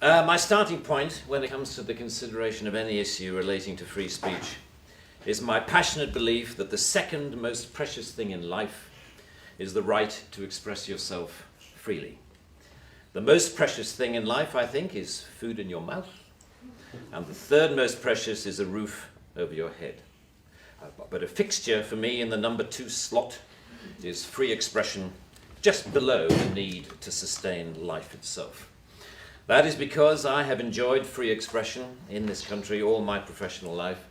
My starting point when it comes to the consideration of any issue relating to free speech is my passionate belief that the second most precious thing in life is the right to express yourself freely. The most precious thing in life, I think, is food in your mouth, and the third most precious is a roof over your head. But a fixture for me in the number 2 slot is free expression, just below the need to sustain life itself. That is because I have enjoyed free expression in this country all my professional life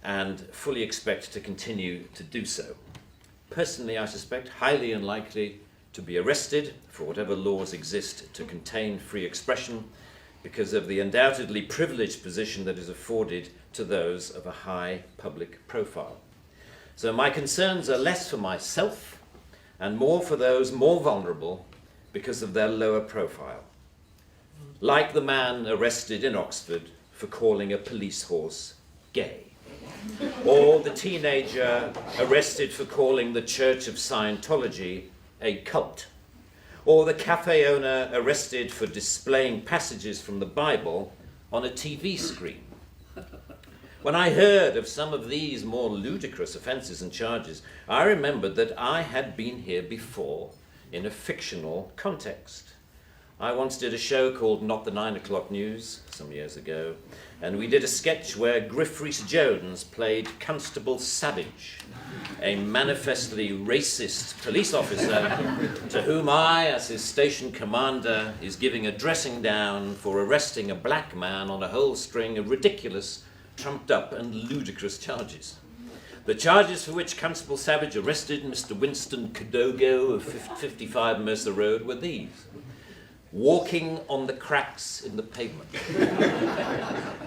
and fully expect to continue to do so. Personally, I suspect highly unlikely to be arrested for whatever laws exist to contain free expression because of the undoubtedly privileged position that is afforded to those of a high public profile. So my concerns are less for myself and more for those more vulnerable because of their lower profile. Like the man arrested in Oxford for calling a police horse gay, or the teenager arrested for calling the Church of Scientology a cult, or the cafe owner arrested for displaying passages from the Bible on a TV screen. When I heard of some of these more ludicrous offences and charges, I remembered that I had been here before in a fictional context. I once did a show called Not the 9 O'Clock News some years ago, and we did a sketch where Griff Rhys-Jones played Constable Savage, a manifestly racist police officer to whom I, as his station commander, is giving a dressing down for arresting a black man on a whole string of ridiculous, trumped up and ludicrous charges. The charges for which Constable Savage arrested Mr. Winston Kadogo of 55 Mercer Road were these: walking on the cracks in the pavement,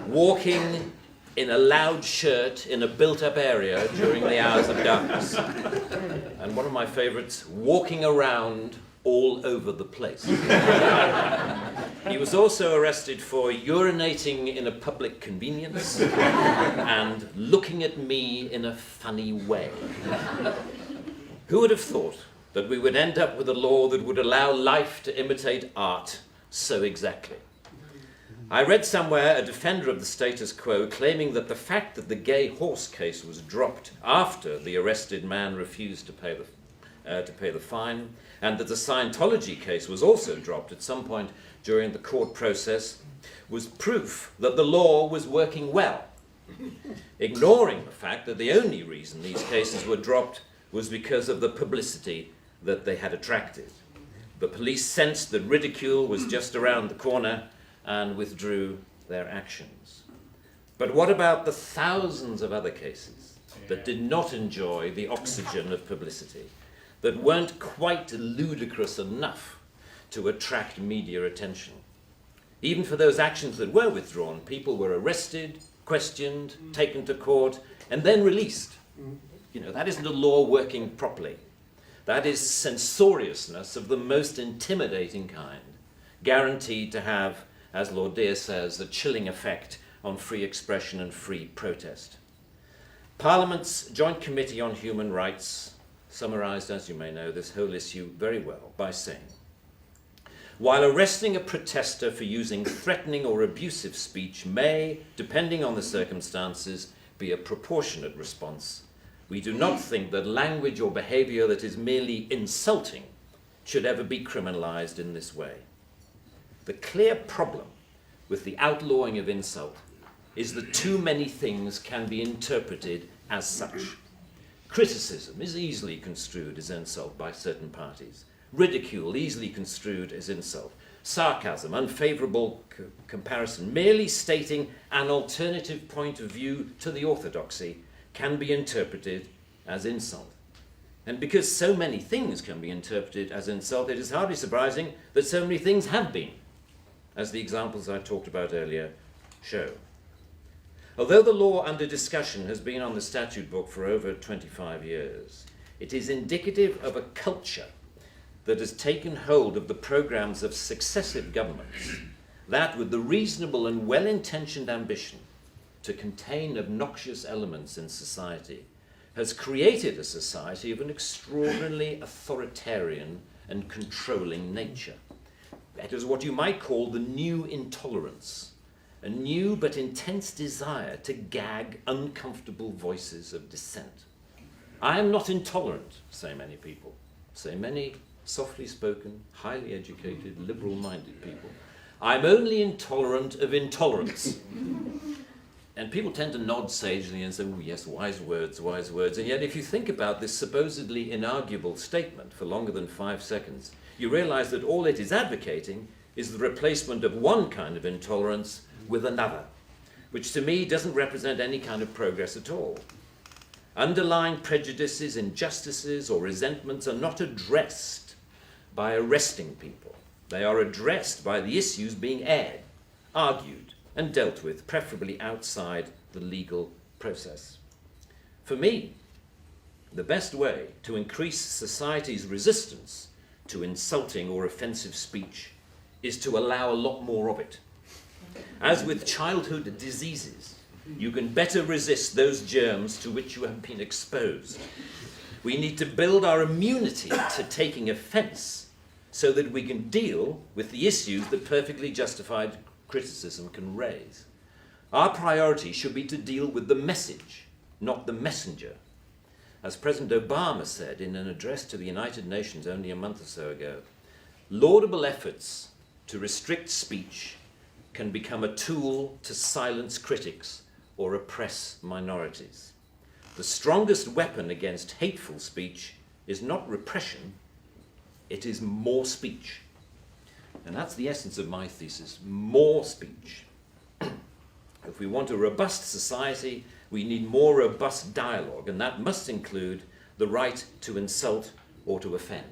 walking in a loud shirt in a built-up area during the hours of darkness, and one of my favourites, walking around all over the place. He was also arrested for urinating in a public convenience and looking at me in a funny way. Who would have thought that we would end up with a law that would allow life to imitate art so exactly? I read somewhere a defender of the status quo claiming that the fact that the gay horse case was dropped after the arrested man refused to pay the fine, and that the Scientology case was also dropped at some point during the court process, was proof that the law was working well, ignoring the fact that the only reason these cases were dropped was because of the publicity that they had attracted. The police sensed that ridicule was just around the corner and withdrew their actions. But what about the thousands of other cases that did not enjoy the oxygen of publicity, that weren't quite ludicrous enough to attract media attention? Even for those actions that were withdrawn, people were arrested, questioned, taken to court, and then released. That isn't a law working properly. That is censoriousness of the most intimidating kind, guaranteed to have, as Lord Deer says, a chilling effect on free expression and free protest. Parliament's Joint Committee on Human Rights summarised, as you may know, this whole issue very well by saying, while arresting a protester for using threatening or abusive speech may, depending on the circumstances, be a proportionate response, we do not think that language or behaviour that is merely insulting should ever be criminalised in this way. The clear problem with the outlawing of insult is that too many things can be interpreted as such. Criticism is easily construed as insult by certain parties. Ridicule easily construed as insult. Sarcasm, unfavourable comparison, merely stating an alternative point of view to the orthodoxy can be interpreted as insult. And because so many things can be interpreted as insult, it is hardly surprising that so many things have been, as the examples I talked about earlier show. Although the law under discussion has been on the statute book for over 25 years, it is indicative of a culture that has taken hold of the programs of successive governments, that with the reasonable and well-intentioned ambition to contain obnoxious elements in society, has created a society of an extraordinarily authoritarian and controlling nature. It is what you might call the new intolerance, a new but intense desire to gag uncomfortable voices of dissent. I am not intolerant, say many people, say many softly spoken, highly educated, liberal-minded people. I'm only intolerant of intolerance. And people tend to nod sagely and say, oh yes, wise words, wise words. And yet if you think about this supposedly inarguable statement for longer than 5 seconds, you realize that all it is advocating is the replacement of one kind of intolerance with another, which to me doesn't represent any kind of progress at all. Underlying prejudices, injustices, or resentments are not addressed by arresting people. They are addressed by the issues being aired, argued, and dealt with, preferably outside the legal process. For me, the best way to increase society's resistance to insulting or offensive speech is to allow a lot more of it. As with childhood diseases, you can better resist those germs to which you have been exposed. We need to build our immunity to taking offense so that we can deal with the issues that perfectly justified criticism can raise. Our priority should be to deal with the message, not the messenger. As President Obama said in an address to the United Nations only a month or so ago, laudable efforts to restrict speech can become a tool to silence critics or oppress minorities. The strongest weapon against hateful speech is not repression, it is more speech. And that's the essence of my thesis, more speech. If we want a robust society, we need more robust dialogue, and that must include the right to insult or to offend.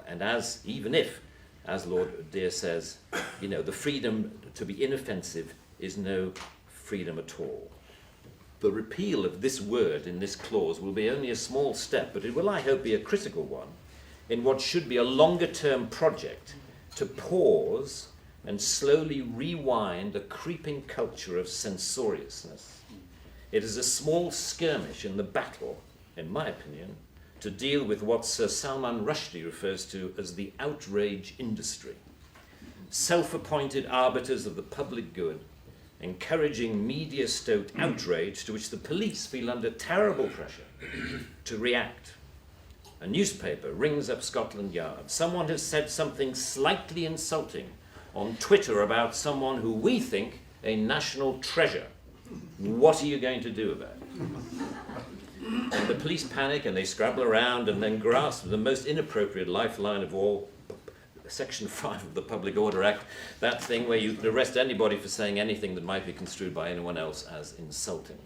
And even if, as Lord Dear says, the freedom to be inoffensive is no freedom at all. The repeal of this word in this clause will be only a small step, but it will, I hope, be a critical one in what should be a longer-term project to pause and slowly rewind a creeping culture of censoriousness. It is a small skirmish in the battle, in my opinion, to deal with what Sir Salman Rushdie refers to as the outrage industry. Self-appointed arbiters of the public good, encouraging media-stoked outrage to which the police feel under terrible pressure to react. A newspaper rings up Scotland Yard. Someone has said something slightly insulting on Twitter about someone who we think a national treasure. What are you going to do about it? And the police panic and they scrabble around and then grasp the most inappropriate lifeline of all, Section 5 of the Public Order Act, that thing where you can arrest anybody for saying anything that might be construed by anyone else as insulting.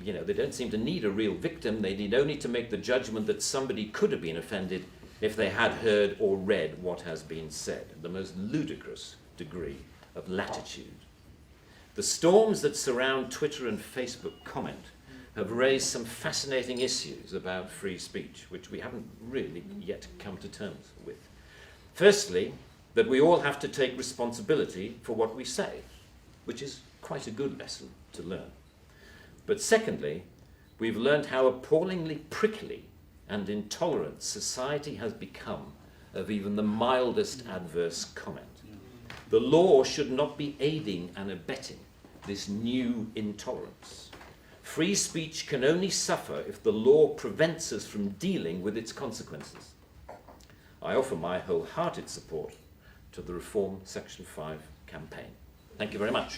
They don't seem to need a real victim. They need only to make the judgment that somebody could have been offended if they had heard or read what has been said. The most ludicrous degree of latitude. The storms that surround Twitter and Facebook comment have raised some fascinating issues about free speech, which we haven't really yet come to terms with. Firstly, that we all have to take responsibility for what we say, which is quite a good lesson to learn. But secondly, we've learned how appallingly prickly and intolerant society has become of even the mildest adverse comment. The law should not be aiding and abetting this new intolerance. Free speech can only suffer if the law prevents us from dealing with its consequences. I offer my wholehearted support to the Reform Section 5 campaign. Thank you very much.